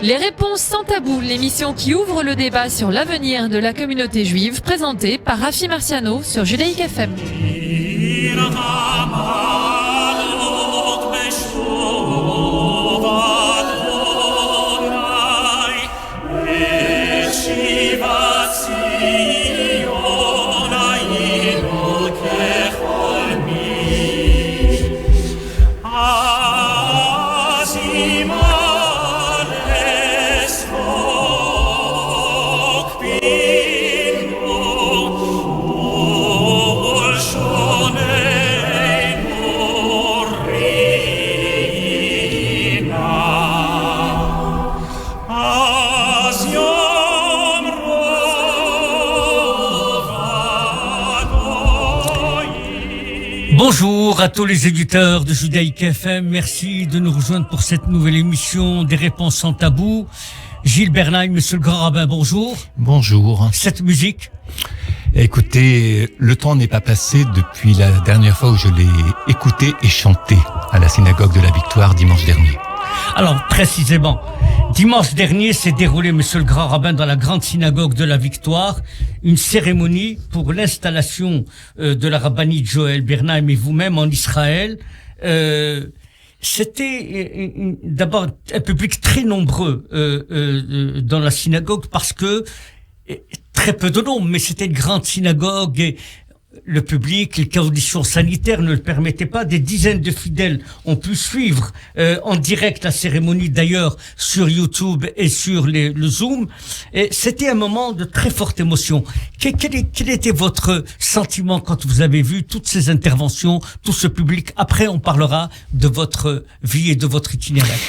Les réponses sans tabou, l'émission qui ouvre le débat sur l'avenir de la communauté juive, présentée par Rafi Marciano sur Judaïk FM. Bonjour à tous les éditeurs de Judaïk FM, merci de nous rejoindre pour cette nouvelle émission des réponses sans tabou. Gilles Bernheim, monsieur le grand rabbin, bonjour. Bonjour. Cette musique? Écoutez, le temps n'est pas passé depuis la dernière fois où je l'ai écouté et chanté à la synagogue de la Victoire dimanche dernier. Alors, précisément, dimanche dernier s'est déroulé, monsieur le grand rabbin, dans la grande synagogue de la Victoire, une cérémonie pour l'installation de la rabbinite Joël Bernheim et vous-même en Israël. C'était d'abord un public très nombreux dans la synagogue parce que très peu de nombre, mais c'était une grande synagogue et le public, les conditions sanitaires ne le permettaient pas. Des dizaines de fidèles ont pu suivre en direct la cérémonie, d'ailleurs sur YouTube et sur le Zoom. Et c'était un moment de très forte émotion. Quel était votre sentiment quand vous avez vu toutes ces interventions, tout ce public? Après, on parlera de votre vie et de votre itinéraire.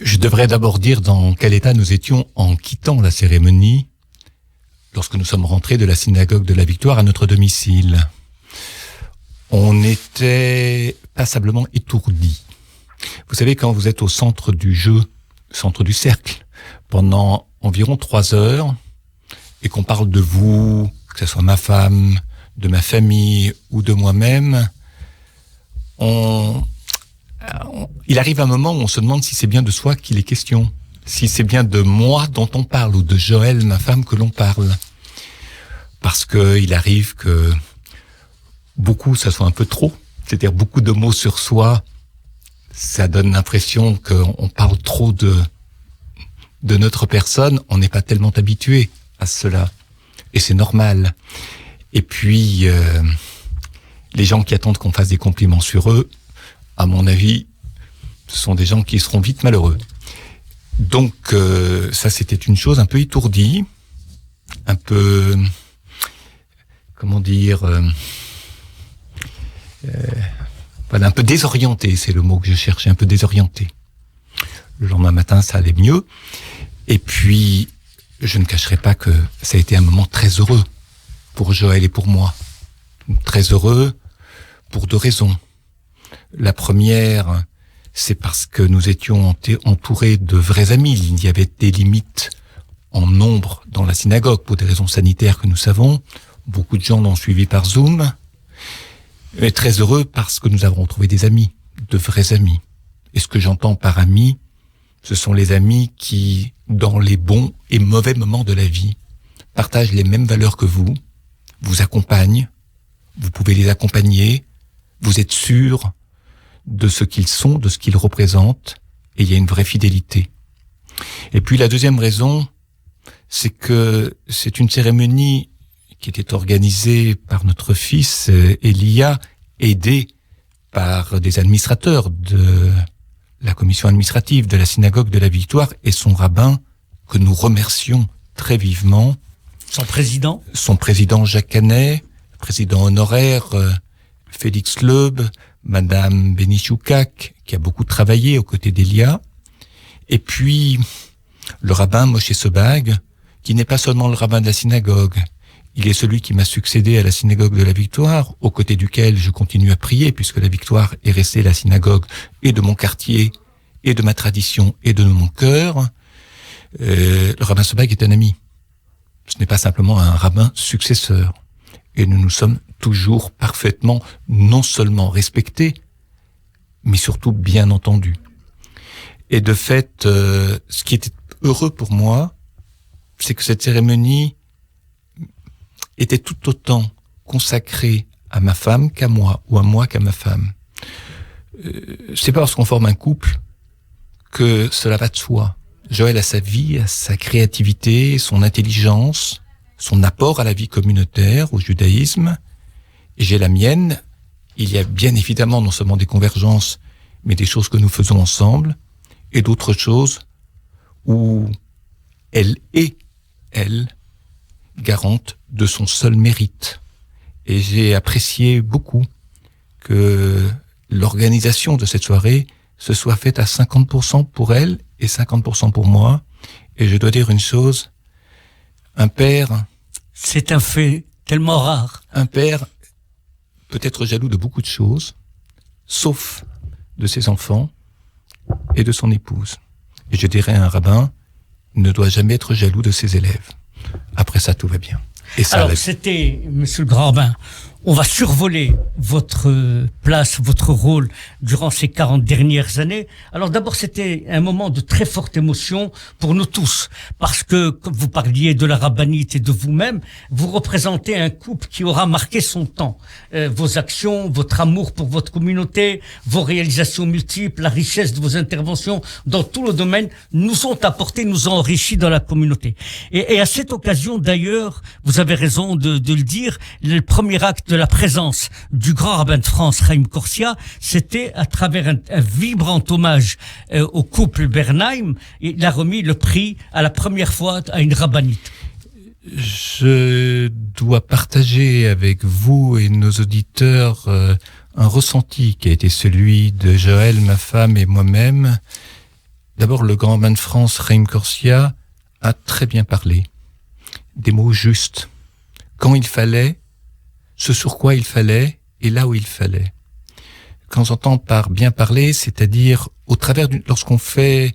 Je devrais d'abord dire dans quel état nous étions en quittant la cérémonie lorsque nous sommes rentrés de la synagogue de la Victoire à notre domicile. On était passablement étourdis. Vous savez, quand vous êtes au centre du jeu, centre du cercle, pendant environ 3 heures, et qu'on parle de vous, que ce soit ma femme, de ma famille ou de moi-même, il arrive un moment où on se demande si c'est bien de soi qu'il est question. Si c'est bien de moi dont on parle ou de Joël, ma femme, que l'on parle. Parce que il arrive que beaucoup, ça soit un peu trop. C'est-à-dire beaucoup de mots sur soi, ça donne l'impression qu'on parle trop de notre personne. On n'est pas tellement habitué à cela. Et c'est normal. Et puis, les gens qui attendent qu'on fasse des compliments sur eux, à mon avis, ce sont des gens qui seront vite malheureux. Donc ça c'était une chose un peu étourdie, un peu, comment dire, voilà, un peu désorienté, c'est le mot que je cherchais, un peu désorienté. Le lendemain matin ça allait mieux, et puis je ne cacherai pas que ça a été un moment très heureux pour Joël et pour moi. Très heureux pour 2 raisons. La première, c'est parce que nous étions entourés de vrais amis. Il y avait des limites en nombre dans la synagogue pour des raisons sanitaires que nous savons. Beaucoup de gens l'ont suivi par Zoom. Mais très heureux parce que nous avons trouvé des amis, de vrais amis. Et ce que j'entends par amis, ce sont les amis qui, dans les bons et mauvais moments de la vie, partagent les mêmes valeurs que vous, vous accompagnent, vous pouvez les accompagner, vous êtes sûr de ce qu'ils sont, de ce qu'ils représentent, et il y a une vraie fidélité. Et puis la deuxième raison, c'est que c'est une cérémonie qui était organisée par notre fils Elia, aidé par des administrateurs de la commission administrative de la synagogue de la Victoire et son rabbin, que nous remercions très vivement. Son président? Son président Jacques Canet, président honoraire Félix Leub, Madame Benichoukak, qui a beaucoup travaillé aux côtés d'Elia, et puis le rabbin Moshe Sobag, qui n'est pas seulement le rabbin de la synagogue, il est celui qui m'a succédé à la synagogue de la Victoire, aux côtés duquel je continue à prier, puisque la Victoire est restée la synagogue et de mon quartier, et de ma tradition, et de mon cœur. Le rabbin Sobag est un ami. Ce n'est pas simplement un rabbin successeur. Et nous nous sommes toujours parfaitement, non seulement respectés, mais surtout bien entendus. Et de fait, ce qui était heureux pour moi, c'est que cette cérémonie était tout autant consacrée à ma femme qu'à moi, ou à moi qu'à ma femme. C'est pas parce qu'on forme un couple que cela va de soi. Joël a sa vie, a sa créativité, son intelligence, son apport à la vie communautaire, au judaïsme, et j'ai la mienne. Il y a bien évidemment non seulement des convergences, mais des choses que nous faisons ensemble, et d'autres choses où elle est, garante de son seul mérite. Et j'ai apprécié beaucoup que l'organisation de cette soirée se soit faite à 50% pour elle et 50% pour moi. Et je dois dire une chose, un père... C'est un fait tellement rare. Un père peut être jaloux de beaucoup de choses, sauf de ses enfants et de son épouse. Et je dirais un rabbin ne doit jamais être jaloux de ses élèves. Après ça, tout va bien. Et ça, alors, c'était, monsieur le grand rabbin, on va survoler votre place, votre rôle durant ces 40 dernières années. Alors d'abord, c'était un moment de très forte émotion pour nous tous, parce que, comme vous parliez de la rabbinite et de vous-même, vous représentez un couple qui aura marqué son temps. Vos actions, votre amour pour votre communauté, vos réalisations multiples, la richesse de vos interventions dans tout le domaine nous ont apporté, nous ont enrichi dans la communauté. Et à cette occasion, d'ailleurs, vous avez raison de le dire, le premier acte de la présence du grand rabbin de France, Chaim Corsia, c'était à travers un vibrant hommage au couple Bernheim. Il a remis le prix à la première fois à une rabbinite. Je dois partager avec vous et nos auditeurs un ressenti qui a été celui de Joël, ma femme et moi-même. D'abord, le grand rabbin de France, Chaim Corsia, a très bien parlé. Des mots justes. Quand il fallait, ce sur quoi il fallait et là où il fallait. Quand j'entends par bien parler, c'est-à-dire au travers lorsqu'on fait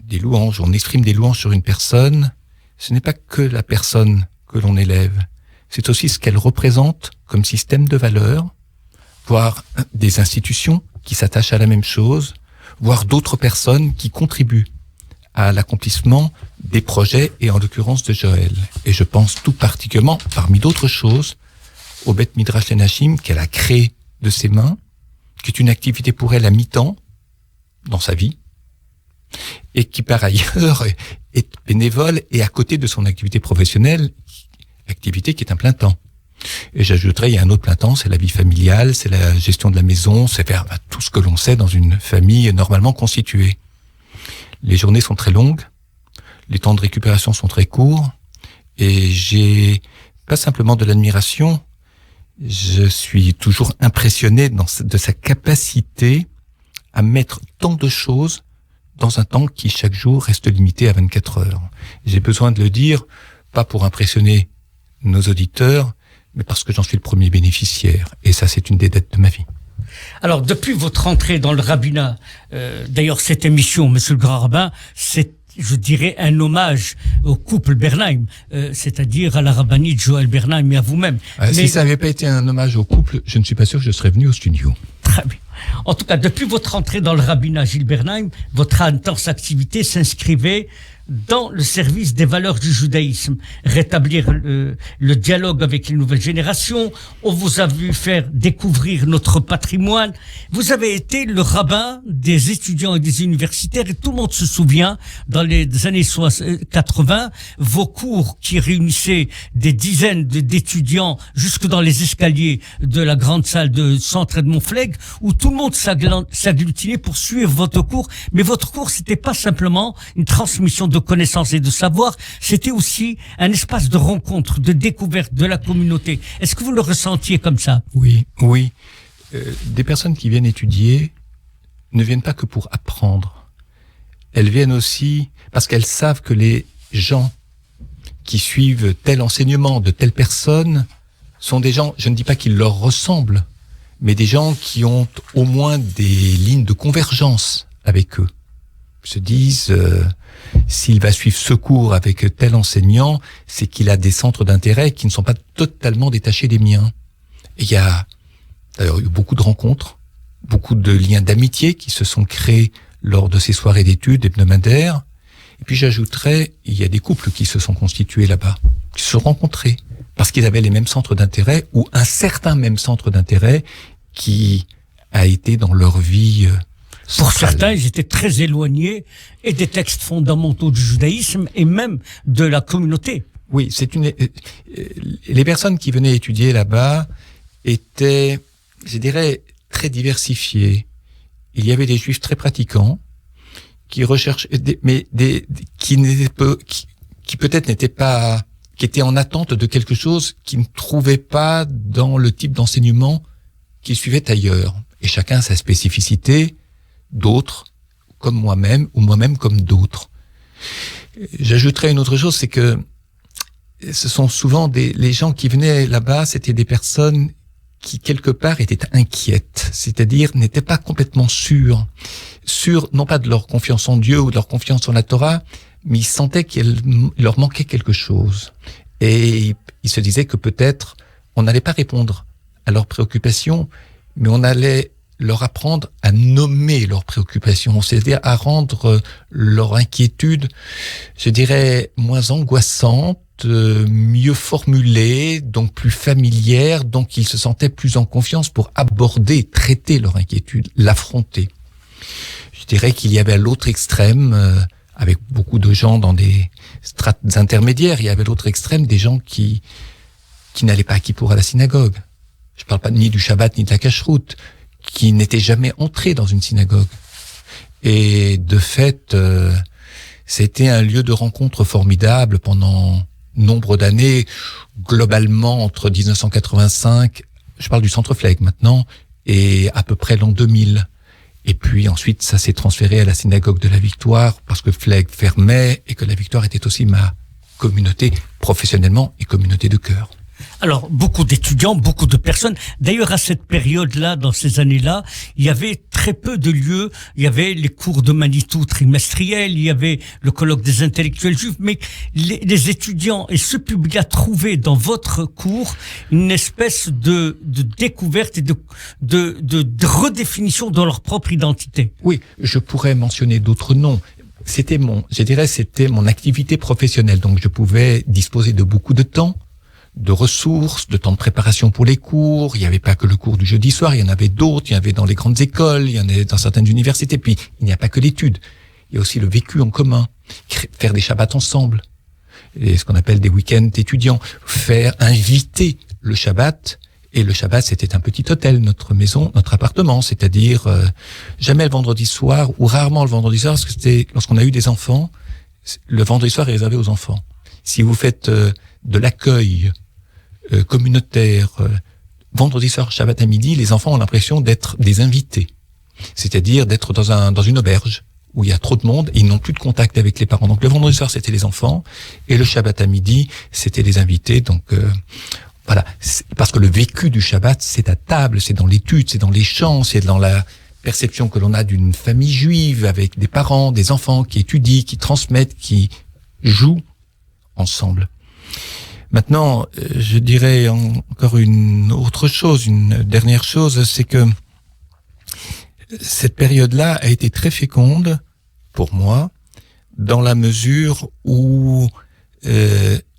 des louanges, on exprime des louanges sur une personne, ce n'est pas que la personne que l'on élève, c'est aussi ce qu'elle représente comme système de valeurs, voire des institutions qui s'attachent à la même chose, voire d'autres personnes qui contribuent à l'accomplissement des projets et en l'occurrence de Joël. Et je pense tout particulièrement, parmi d'autres choses, au Beth Midrash Lenashim qu'elle a créé de ses mains, qui est une activité pour elle à mi-temps dans sa vie, et qui par ailleurs est bénévole et à côté de son activité professionnelle, activité qui est un plein temps. Et j'ajouterais, il y a un autre plein temps, c'est la vie familiale, c'est la gestion de la maison, c'est faire tout ce que l'on sait dans une famille normalement constituée. Les journées sont très longues, les temps de récupération sont très courts, et j'ai pas simplement de l'admiration, je suis toujours impressionné de sa capacité à mettre tant de choses dans un temps qui chaque jour reste limité à 24 heures. J'ai besoin de le dire, pas pour impressionner nos auditeurs, mais parce que j'en suis le premier bénéficiaire. Et ça, c'est une des dettes de ma vie. Alors, depuis votre entrée dans le rabbinat, d'ailleurs, cette émission, monsieur le grand rabbin, c'est, je dirais, un hommage au couple Bernheim, c'est-à-dire à la rabbinite Joël Bernheim et à vous-même. Si ça n'avait pas été un hommage au couple, je ne suis pas sûr que je serais venu au studio. Très bien. En tout cas, depuis votre entrée dans le rabbinat Gilles Bernheim, votre intense activité s'inscrivait dans le service des valeurs du judaïsme, rétablir le dialogue avec les nouvelles générations. On vous a vu faire découvrir notre patrimoine. Vous avez été le rabbin des étudiants et des universitaires, et tout le monde se souvient, dans les années 80, vos cours qui réunissaient des dizaines d'étudiants jusque dans les escaliers de la grande salle de Centre Edmond Flegg, où tout le monde s'agglutinait pour suivre votre cours. Mais votre cours, c'était pas simplement une transmission de connaissances et de savoir, c'était aussi un espace de rencontre, de découverte de la communauté. Est-ce que vous le ressentiez comme ça? Oui. Des personnes qui viennent étudier ne viennent pas que pour apprendre. Elles viennent aussi parce qu'elles savent que les gens qui suivent tel enseignement de telle personne sont des gens, je ne dis pas qu'ils leur ressemblent, mais des gens qui ont au moins des lignes de convergence avec eux. Ils se disent, s'il va suivre ce cours avec tel enseignant, c'est qu'il a des centres d'intérêt qui ne sont pas totalement détachés des miens. Et il y a d'ailleurs eu beaucoup de rencontres, beaucoup de liens d'amitié qui se sont créés lors de ces soirées d'études hebdomadaires. Et puis j'ajouterais, il y a des couples qui se sont constitués là-bas, qui se sont rencontrés, parce qu'ils avaient les mêmes centres d'intérêt, ou un certain même centre d'intérêt qui a été dans leur vie Pour centrale. certains, ils étaient très éloignés et des textes fondamentaux du judaïsme et même de la communauté. Oui, les personnes qui venaient étudier là-bas étaient, je dirais, très diversifiées. Il y avait des juifs très pratiquants qui recherchaient, qui peut-être n'étaient pas, qui étaient en attente de quelque chose qu'ils ne trouvaient pas dans le type d'enseignement qu'ils suivaient ailleurs. Et chacun a sa spécificité, d'autres comme moi-même, ou moi-même comme d'autres. J'ajouterais une autre chose, c'est que ce sont souvent les gens qui venaient là-bas, c'était des personnes qui quelque part étaient inquiètes, c'est-à-dire n'étaient pas complètement sûrs, non pas de leur confiance en Dieu ou de leur confiance en la Torah, mais ils sentaient qu'il leur manquait quelque chose. Et ils se disaient que peut-être on n'allait pas répondre à leurs préoccupations, mais on allait leur apprendre à nommer leurs préoccupations, c'est-à-dire à rendre leur inquiétude, je dirais, moins angoissante, mieux formulée, donc plus familière, donc ils se sentaient plus en confiance pour aborder, traiter leur inquiétude, l'affronter. Je dirais qu'il y avait à l'autre extrême, avec beaucoup de gens dans des strates intermédiaires, il y avait à l'autre extrême des gens qui n'allaient pas à Kippour à la synagogue. Je parle pas ni du Shabbat ni de la cacheroute, qui n'étaient jamais entrés dans une synagogue. Et de fait, c'était un lieu de rencontre formidable pendant nombre d'années, globalement entre 1985, je parle du Centre Flegg maintenant, et à peu près l'an 2000. Et puis ensuite, ça s'est transféré à la synagogue de la Victoire, parce que Flegg fermait, et que la Victoire était aussi ma communauté, professionnellement, et communauté de cœur. Alors, beaucoup d'étudiants, beaucoup de personnes. D'ailleurs, à cette période-là, dans ces années-là, il y avait très peu de lieux. Il y avait les cours de Manitou trimestriels, il y avait le colloque des intellectuels juifs, mais les étudiants et ce public a trouvé dans votre cours une espèce de découverte et de redéfinition de leur propre identité. Oui, je pourrais mentionner d'autres noms. C'était mon activité professionnelle, donc je pouvais disposer de beaucoup de temps, de ressources, de temps de préparation pour les cours. Il n'y avait pas que le cours du jeudi soir, il y en avait d'autres, il y en avait dans les grandes écoles, il y en avait dans certaines universités. Puis, il n'y a pas que l'étude. Il y a aussi le vécu en commun. Faire des Shabbats ensemble. Et ce qu'on appelle des week-ends étudiants. Inviter le Shabbat. Et le Shabbat, c'était un petit hôtel, notre maison, notre appartement. C'est-à-dire, jamais le vendredi soir, ou rarement le vendredi soir, parce que c'était, lorsqu'on a eu des enfants, le vendredi soir est réservé aux enfants. Si vous faites de l'accueil communautaire, vendredi soir, Shabbat à midi, les enfants ont l'impression d'être des invités. C'est-à-dire d'être dans une auberge où il y a trop de monde et ils n'ont plus de contact avec les parents. Donc le vendredi soir, c'était les enfants et le Shabbat à midi, c'était les invités. Donc voilà, parce que le vécu du Shabbat, c'est à table, c'est dans l'étude, c'est dans les chants, c'est dans la perception que l'on a d'une famille juive avec des parents, des enfants qui étudient, qui transmettent, qui jouent ensemble. Maintenant, je dirais encore une autre chose, une dernière chose, c'est que cette période-là a été très féconde pour moi, dans la mesure où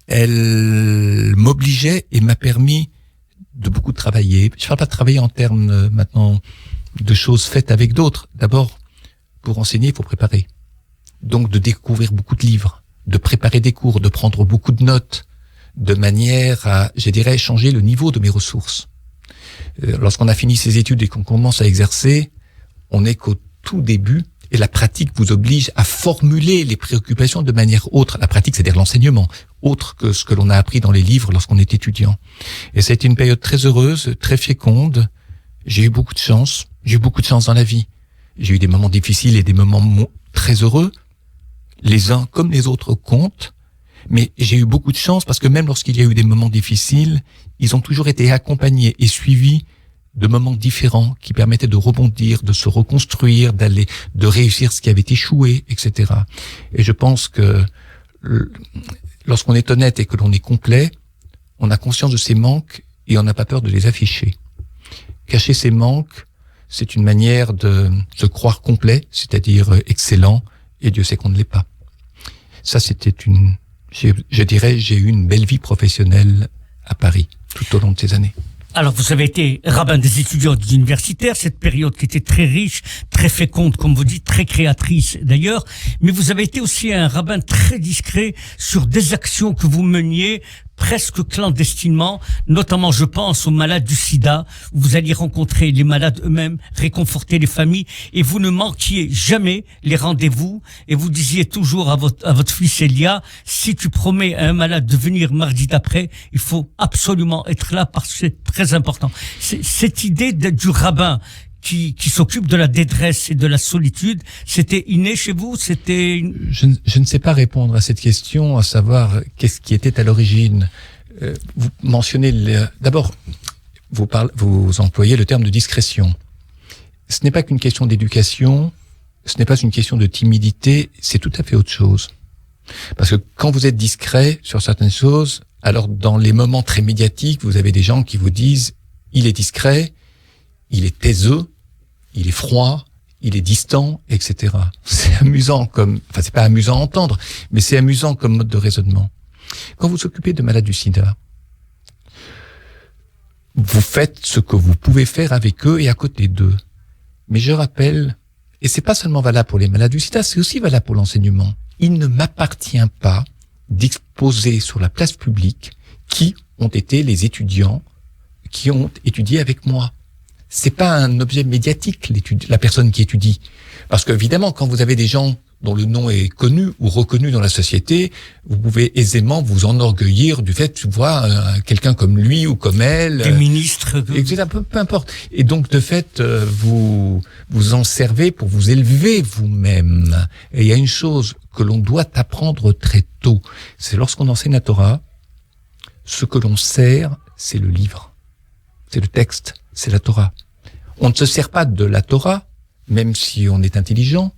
elle m'obligeait et m'a permis de beaucoup travailler. Je ne parle pas de travailler en termes maintenant de choses faites avec d'autres. D'abord, pour enseigner, il faut préparer. Donc de découvrir beaucoup de livres, de préparer des cours, de prendre beaucoup de notes, de manière à, je dirais, changer le niveau de mes ressources. Lorsqu'on a fini ses études et qu'on commence à exercer, on n'est qu'au tout début et la pratique vous oblige à formuler les préoccupations de manière autre. La pratique, c'est-à-dire l'enseignement, autre que ce que l'on a appris dans les livres lorsqu'on est étudiant. Et ça a été une période très heureuse, très féconde. J'ai eu beaucoup de chance. J'ai eu beaucoup de chance dans la vie. J'ai eu des moments difficiles et des moments très heureux. Les uns comme les autres comptent. Mais j'ai eu beaucoup de chance parce que même lorsqu'il y a eu des moments difficiles, ils ont toujours été accompagnés et suivis de moments différents qui permettaient de rebondir, de se reconstruire, de réussir ce qui avait échoué, etc. Et je pense que lorsqu'on est honnête et que l'on est complet, on a conscience de ses manques et on n'a pas peur de les afficher. Cacher ses manques, c'est une manière de se croire complet, c'est-à-dire excellent, et Dieu sait qu'on ne l'est pas. Ça, c'était je dirais, j'ai eu une belle vie professionnelle à Paris, tout au long de ces années. Alors, vous avez été rabbin des étudiants universitaires, cette période qui était très riche, très féconde, comme vous dites, très créatrice d'ailleurs, mais vous avez été aussi un rabbin très discret sur des actions que vous meniez presque clandestinement, notamment je pense aux malades du sida, où vous alliez rencontrer les malades eux-mêmes, réconforter les familles, et vous ne manquiez jamais les rendez-vous, et vous disiez toujours à votre fils Elia, si tu promets à un malade de venir mardi d'après, il faut absolument être là parce que c'est très important. Cette idée du rabbin qui s'occupe de la détresse et de la solitude, c'était inné chez vous? Je ne sais pas répondre à cette question, à savoir qu'est-ce qui était à l'origine. Vous mentionnez d'abord, vous employez le terme de discrétion. Ce n'est pas qu'une question d'éducation, ce n'est pas une question de timidité, c'est tout à fait autre chose. Parce que quand vous êtes discret sur certaines choses, alors dans les moments très médiatiques, vous avez des gens qui vous disent « il est discret », il est taiseux, il est froid, il est distant, etc. C'est amusant c'est pas amusant à entendre, mais c'est amusant comme mode de raisonnement. Quand vous vous occupez de malades du sida, vous faites ce que vous pouvez faire avec eux et à côté d'eux. Mais je rappelle, et c'est pas seulement valable pour les malades du sida, c'est aussi valable pour l'enseignement. Il ne m'appartient pas d'exposer sur la place publique qui ont été les étudiants qui ont étudié avec moi. C'est pas un objet médiatique, la personne qui étudie. Parce qu'évidemment, quand vous avez des gens dont le nom est connu ou reconnu dans la société, vous pouvez aisément vous enorgueillir du fait de voir quelqu'un comme lui ou comme elle. Des ministres. Etc. Peu importe. Et donc, de fait, vous en servez pour vous élever vous-même. Et il y a une chose que l'on doit apprendre très tôt. C'est lorsqu'on enseigne la Torah, ce que l'on sert, c'est le livre. C'est le texte. C'est la Torah. On ne se sert pas de la Torah, même si on est intelligent,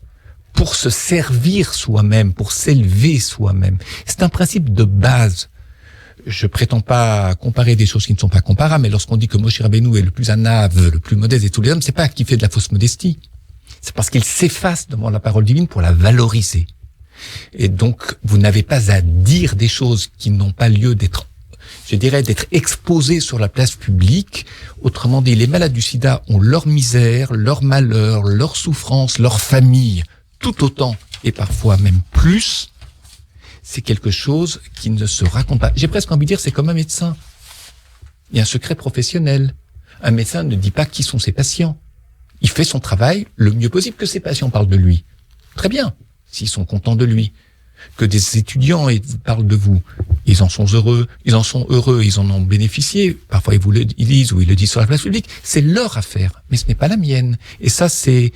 pour se servir soi-même, pour s'élever soi-même. C'est un principe de base. Je prétends pas comparer des choses qui ne sont pas comparables, mais lorsqu'on dit que Moshe Rabbeinu est le plus anave, le plus modeste de tous les hommes, c'est pas qu'il fait de la fausse modestie. C'est parce qu'il s'efface devant la parole divine pour la valoriser. Et donc, vous n'avez pas à dire des choses qui n'ont pas lieu d'être exposés sur la place publique. Autrement dit, les malades du sida ont leur misère, leur malheur, leur souffrance, leur famille, tout autant, et parfois même plus. C'est quelque chose qui ne se raconte pas. J'ai presque envie de dire, c'est comme un médecin. Il y a un secret professionnel. Un médecin ne dit pas qui sont ses patients. Il fait son travail le mieux possible, que ses patients parlent de lui. Très bien, s'ils sont contents de lui. Que des étudiants parlent de vous, ils en sont heureux, ils en ont bénéficié, parfois ils vous le disent ou ils le disent sur la place publique, c'est leur affaire, mais ce n'est pas la mienne. Et ça, c'est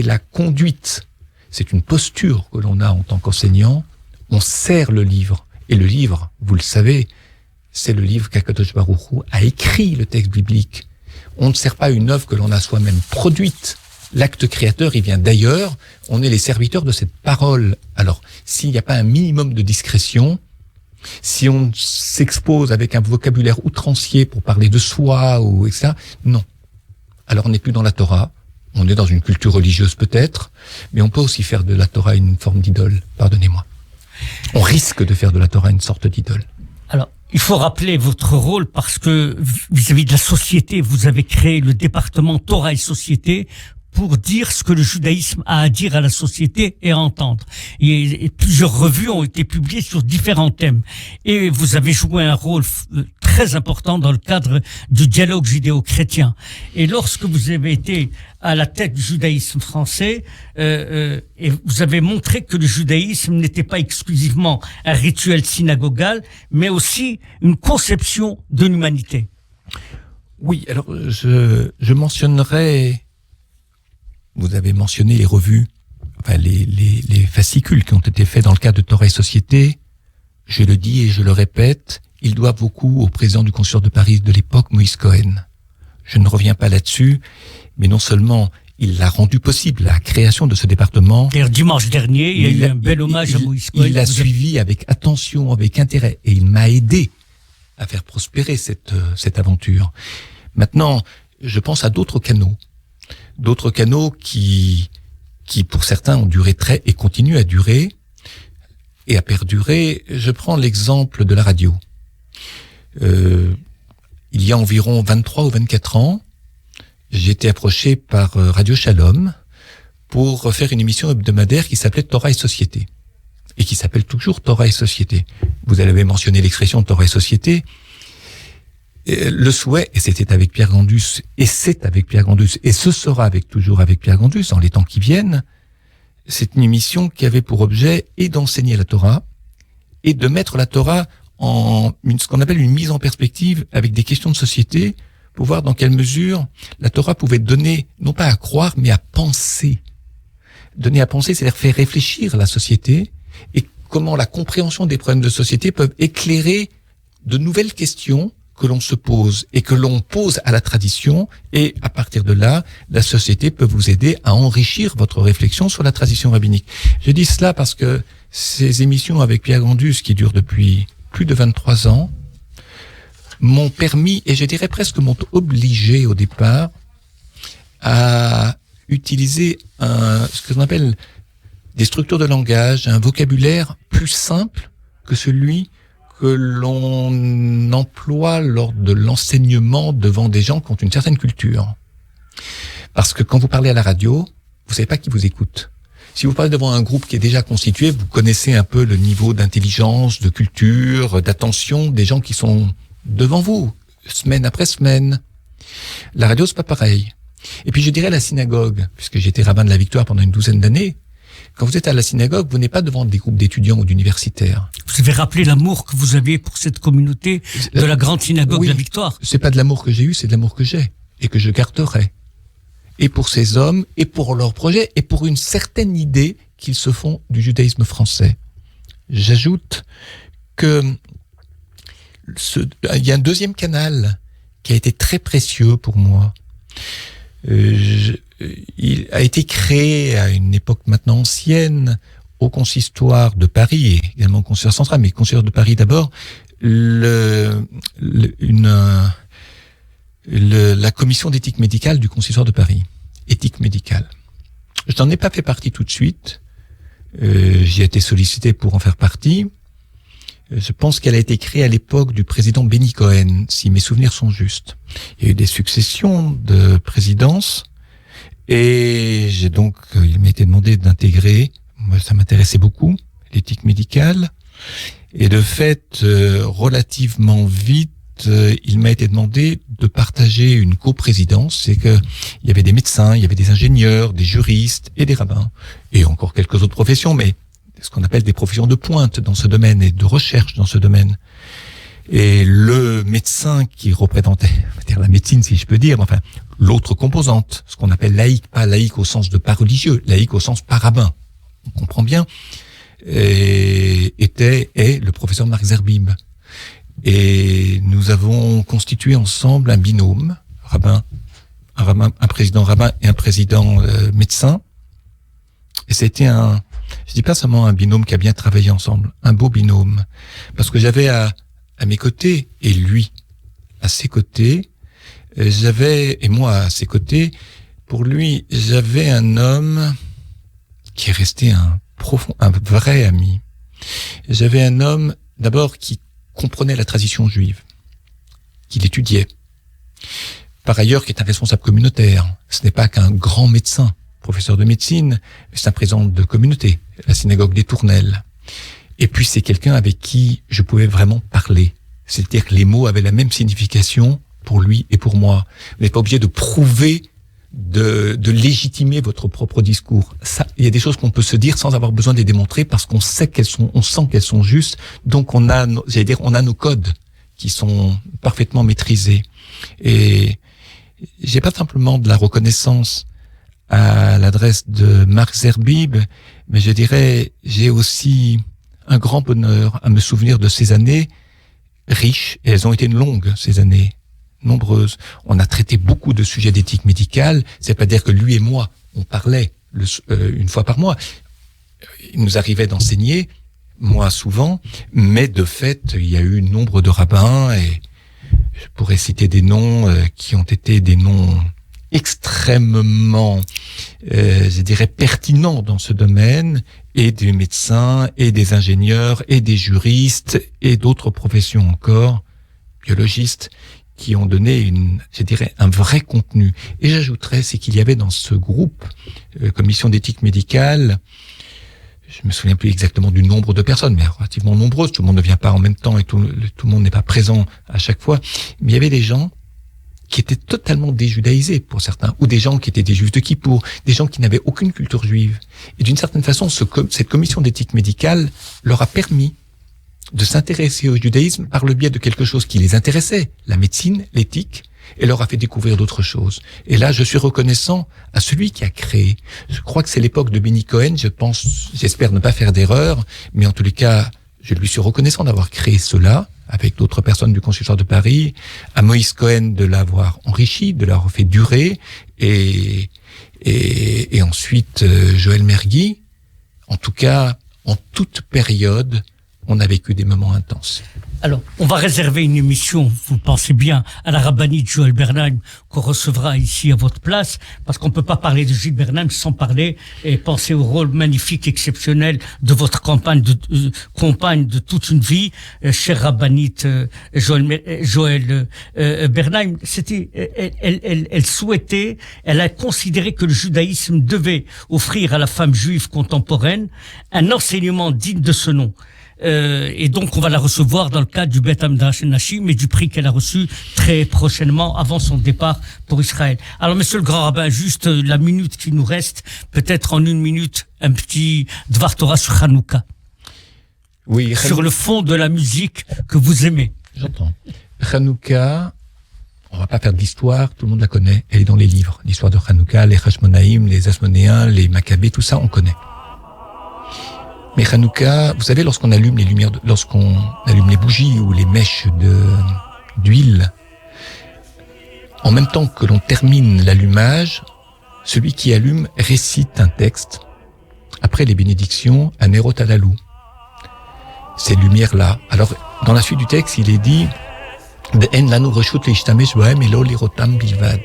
la conduite, c'est une posture que l'on a en tant qu'enseignant. On sert le livre, et le livre, vous le savez, c'est le livre qu'Akadosh Baruch Hu a écrit, le texte biblique. On ne sert pas une œuvre que l'on a soi-même produite. L'acte créateur, il vient d'ailleurs, on est les serviteurs de cette parole. Alors, s'il n'y a pas un minimum de discrétion, si on s'expose avec un vocabulaire outrancier pour parler de soi, ou etc., non. Alors on n'est plus dans la Torah, on est dans une culture religieuse peut-être, mais on peut aussi faire de la Torah une forme d'idole, pardonnez-moi. On risque de faire de la Torah une sorte d'idole. Alors, il faut rappeler votre rôle parce que vis-à-vis de la société, vous avez créé le département Torah et Société pour dire ce que le judaïsme a à dire à la société et à entendre. Et plusieurs revues ont été publiées sur différents thèmes. Et vous avez joué un rôle très important dans le cadre du dialogue judéo-chrétien. Et lorsque vous avez été à la tête du judaïsme français, et vous avez montré que le judaïsme n'était pas exclusivement un rituel synagogal, mais aussi une conception de l'humanité. Oui, alors je mentionnerai... Vous avez mentionné les revues, enfin les fascicules qui ont été faits dans le cadre de Torah et Société. Je le dis et je le répète, ils doivent beaucoup au président du Concile de Paris de l'époque, Moïse Cohen. Je ne reviens pas là-dessus, mais non seulement il a rendu possible la création de ce département. Et dimanche dernier, il y a eu un bel hommage à Moïse Cohen. Il l'a suivi avec attention, avec intérêt, et il m'a aidé à faire prospérer cette aventure. Maintenant, je pense à d'autres canaux. d'autres canaux qui pour certains ont duré et continuent à durer et à perdurer. Je prends l'exemple de la radio. Il y a environ 23 ou 24 ans, j'ai été approché par Radio Shalom pour faire une émission hebdomadaire qui s'appelait Torah et Société, et qui s'appelle toujours Torah et Société. Vous avez mentionné l'expression Torah et Société. Le souhait, et c'était avec Pierre Gandus, et c'est avec Pierre Gandus, et ce sera toujours avec Pierre Gandus dans les temps qui viennent, c'est une émission qui avait pour objet et d'enseigner la Torah, et de mettre la Torah en ce qu'on appelle une mise en perspective avec des questions de société, pour voir dans quelle mesure la Torah pouvait donner, non pas à croire, mais à penser. Donner à penser, c'est-à-dire faire réfléchir la société, et comment la compréhension des problèmes de société peuvent éclairer de nouvelles questions que l'on se pose et que l'on pose à la tradition, et à partir de là, la société peut vous aider à enrichir votre réflexion sur la tradition rabbinique. Je dis cela parce que ces émissions avec Pierre Gandus, qui durent depuis plus de 23 ans, m'ont permis, et je dirais presque m'ont obligé au départ, à utiliser ce que l'on appelle des structures de langage, un vocabulaire plus simple que celui que l'on emploie lors de l'enseignement devant des gens qui ont une certaine culture. Parce que quand vous parlez à la radio, vous savez pas qui vous écoute. Si vous parlez devant un groupe qui est déjà constitué, vous connaissez un peu le niveau d'intelligence, de culture, d'attention des gens qui sont devant vous, semaine après semaine. La radio, c'est pas pareil. Et puis je dirais la synagogue, puisque j'étais rabbin de la Victoire pendant une 12aine d'années. Quand vous êtes à la synagogue, vous n'êtes pas devant des groupes d'étudiants ou d'universitaires. Vous avez rappelé l'amour que vous aviez pour cette communauté de la grande synagogue de la Victoire. C'est pas de l'amour que j'ai eu, c'est de l'amour que j'ai et que je garderai. Et pour ces hommes, et pour leurs projets, et pour une certaine idée qu'ils se font du judaïsme français. J'ajoute que il y a un deuxième canal qui a été très précieux pour moi. Il a été créé à une époque maintenant ancienne au consistoire de Paris et également au consistoire central, mais au consistoire de Paris d'abord, la commission d'éthique médicale du consistoire de Paris. Éthique médicale. Je n'en ai pas fait partie tout de suite. J'ai été sollicité pour en faire partie. Je pense qu'elle a été créée à l'époque du président Benny Cohen, si mes souvenirs sont justes. Il y a eu des successions de présidences. Et il m'a été demandé d'intégrer, moi ça m'intéressait beaucoup, l'éthique médicale. Et de fait, relativement vite, il m'a été demandé de partager une coprésidence. C'est que il y avait des médecins, il y avait des ingénieurs, des juristes et des rabbins. Et encore quelques autres professions, mais ce qu'on appelle des professions de pointe dans ce domaine et de recherche dans ce domaine. Et le médecin qui représentait, c'est-à-dire la médecine si je peux dire, enfin l'autre composante, ce qu'on appelle laïque, pas laïque au sens de pas religieux, laïque au sens pas rabbin, on comprend bien, est le professeur Marc Zerbib. Et nous avons constitué ensemble un binôme, un président rabbin et un président médecin. Et c'était je dis pas seulement un binôme qui a bien travaillé ensemble, un beau binôme, parce que j'avais à mes côtés, et lui à ses côtés, et moi à ses côtés, pour lui, j'avais un homme qui est resté un vrai ami. J'avais un homme, d'abord, qui comprenait la tradition juive, qu'il étudiait. Par ailleurs, qui est un responsable communautaire. Ce n'est pas qu'un grand médecin, professeur de médecine, c'est un président de communauté, la synagogue des Tournelles. Et puis c'est quelqu'un avec qui je pouvais vraiment parler. C'est-à-dire que les mots avaient la même signification pour lui et pour moi. Vous n'êtes pas obligé de prouver, de légitimer votre propre discours. Ça, il y a des choses qu'on peut se dire sans avoir besoin de les démontrer parce qu'on sait on sent qu'elles sont justes. Donc on a nos codes qui sont parfaitement maîtrisés. Et j'ai pas simplement de la reconnaissance à l'adresse de Marc Zerbib, mais je dirais, j'ai aussi un grand bonheur à me souvenir de ces années riches, et elles ont été longues, ces années, nombreuses. On a traité beaucoup de sujets d'éthique médicale, c'est pas dire que lui et moi, on parlait une fois par mois. Il nous arrivait d'enseigner, moi souvent, mais de fait, il y a eu nombre de rabbins, et je pourrais citer des noms qui ont été des noms extrêmement, je dirais, pertinents dans ce domaine, et des médecins, et des ingénieurs, et des juristes, et d'autres professions encore, biologistes, qui ont donné je dirais, un vrai contenu. Et j'ajouterais, c'est qu'il y avait dans ce groupe, commission d'éthique médicale, je me souviens plus exactement du nombre de personnes, mais relativement nombreuses. Tout le monde ne vient pas en même temps et tout le monde n'est pas présent à chaque fois. Mais il y avait des gens qui étaient totalement déjudaïsés pour certains, ou des gens qui étaient des juifs de Kippour, des gens qui n'avaient aucune culture juive. Et d'une certaine façon, cette commission d'éthique médicale leur a permis de s'intéresser au judaïsme par le biais de quelque chose qui les intéressait, la médecine, l'éthique, et leur a fait découvrir d'autres choses. Et là, je suis reconnaissant à celui qui a créé. Je crois que c'est l'époque de Benny Cohen, j'espère ne pas faire d'erreur, mais en tous les cas, je lui suis reconnaissant d'avoir créé cela, avec d'autres personnes du Consistoire de Paris, à Moïse Cohen de l'avoir enrichi, de l'avoir fait durer, et ensuite Joël Mergui. En tout cas, en toute période, on a vécu des moments intenses. Alors, on va réserver une émission, vous le pensez bien, à la rabbinite Joël Bernheim, qu'on recevra ici à votre place, parce qu'on ne peut pas parler de Gilles Bernheim sans parler et penser au rôle magnifique, exceptionnel de votre compagne de toute une vie, chère rabbinite Joël Bernheim. Elle souhaitait, elle a considéré que le judaïsme devait offrir à la femme juive contemporaine un enseignement digne de ce nom. Et donc on va la recevoir dans le cadre du Bet Hamdash Nashim et du prix qu'elle a reçu très prochainement avant son départ pour Israël. Alors monsieur le grand rabbin, juste la minute qui nous reste, peut-être en une minute, un petit Dvar Torah sur Hanouka. Oui, sur le fond de la musique que vous aimez. J'entends. Hanouka, on va pas faire de l'histoire, tout le monde la connaît, elle est dans les livres. L'histoire de Hanouka, les Hashmonaïm, les Asmonéens, les Maccabées, tout ça on connaît. Mais Hanouka, vous savez, lorsqu'on allume les bougies ou les mèches d'huile, en même temps que l'on termine l'allumage, celui qui allume récite un texte, après les bénédictions, un Nerot Alalou. Ces lumières-là. Alors, dans la suite du texte, il est dit, D'en lanu reshut leishtamesh bohem elo lirotam bilvad.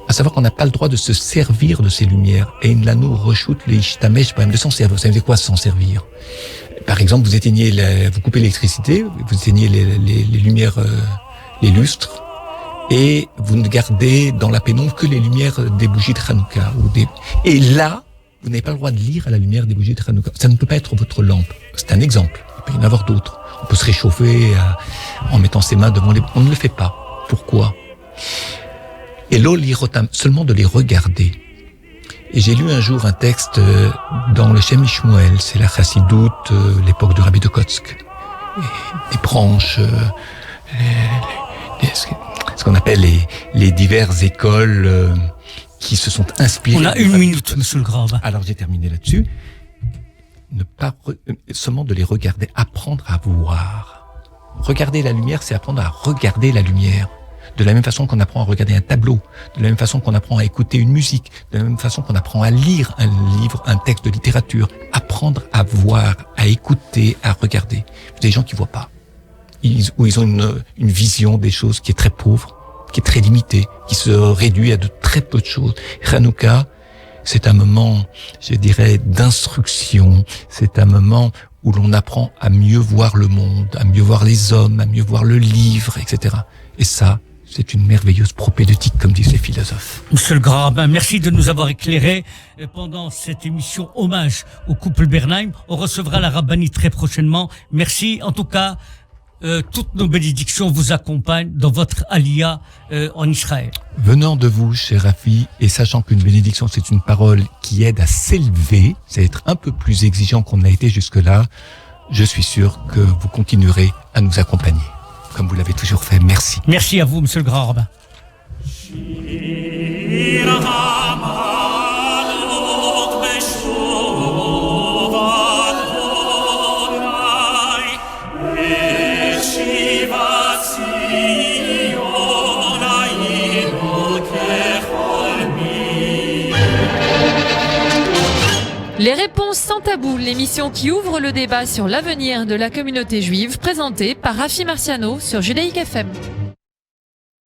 À savoir qu'on n'a pas le droit de se servir de ces lumières. Et in lanu reshut leishtamesh bohem, de s'en servir. Vous savez quoi, s'en servir? Par exemple, vous coupez l'électricité, vous éteignez les lumières, les lustres, et vous ne gardez dans la pénombre que les lumières des bougies de Hanouka. Et là, vous n'avez pas le droit de lire à la lumière des bougies de Hanouka. Ça ne peut pas être votre lampe. C'est un exemple. Il peut y en avoir d'autres. On peut se réchauffer en mettant ses mains devant les... On ne le fait pas. Pourquoi? Et l'olirotam, seulement de les regarder. Et j'ai lu un jour un texte dans le Shem Ishmuel, c'est la Chassidoute, l'époque du Rabbi de Kotsk. Des branches, ce qu'on appelle les diverses écoles qui se sont inspirées. On a une minute, monsieur le Grand. Alors j'ai terminé là-dessus. Seulement de les regarder, apprendre à voir. Regarder la lumière, c'est apprendre à regarder la lumière. De la même façon qu'on apprend à regarder un tableau, de la même façon qu'on apprend à écouter une musique, de la même façon qu'on apprend à lire un livre, un texte de littérature. Apprendre à voir, à écouter, à regarder. Des gens qui voient pas. Ils ont une vision des choses qui est très pauvre, qui est très limitée, qui se réduit à de très peu de choses. Hanouka, c'est un moment, je dirais, d'instruction. C'est un moment où l'on apprend à mieux voir le monde, à mieux voir les hommes, à mieux voir le livre, etc. Et ça, c'est une merveilleuse propédeutique, comme disent les philosophes. Monsieur le grand rabbin, merci de nous avoir éclairés pendant cette émission hommage au couple Bernheim. On recevra la rabbinite très prochainement. Merci. En tout cas, toutes nos bénédictions vous accompagnent dans votre aliyah en Israël. Venant de vous, cher Rafi, et sachant qu'une bénédiction, c'est une parole qui aide à s'élever, c'est être un peu plus exigeant qu'on a été jusque-là, je suis sûr que vous continuerez à nous accompagner, comme vous l'avez toujours fait. Merci. Merci à vous, monsieur le grand rabbin. Les réponses sans tabou, l'émission qui ouvre le débat sur l'avenir de la communauté juive, présentée par Rafi Marciano sur Judaïque FM.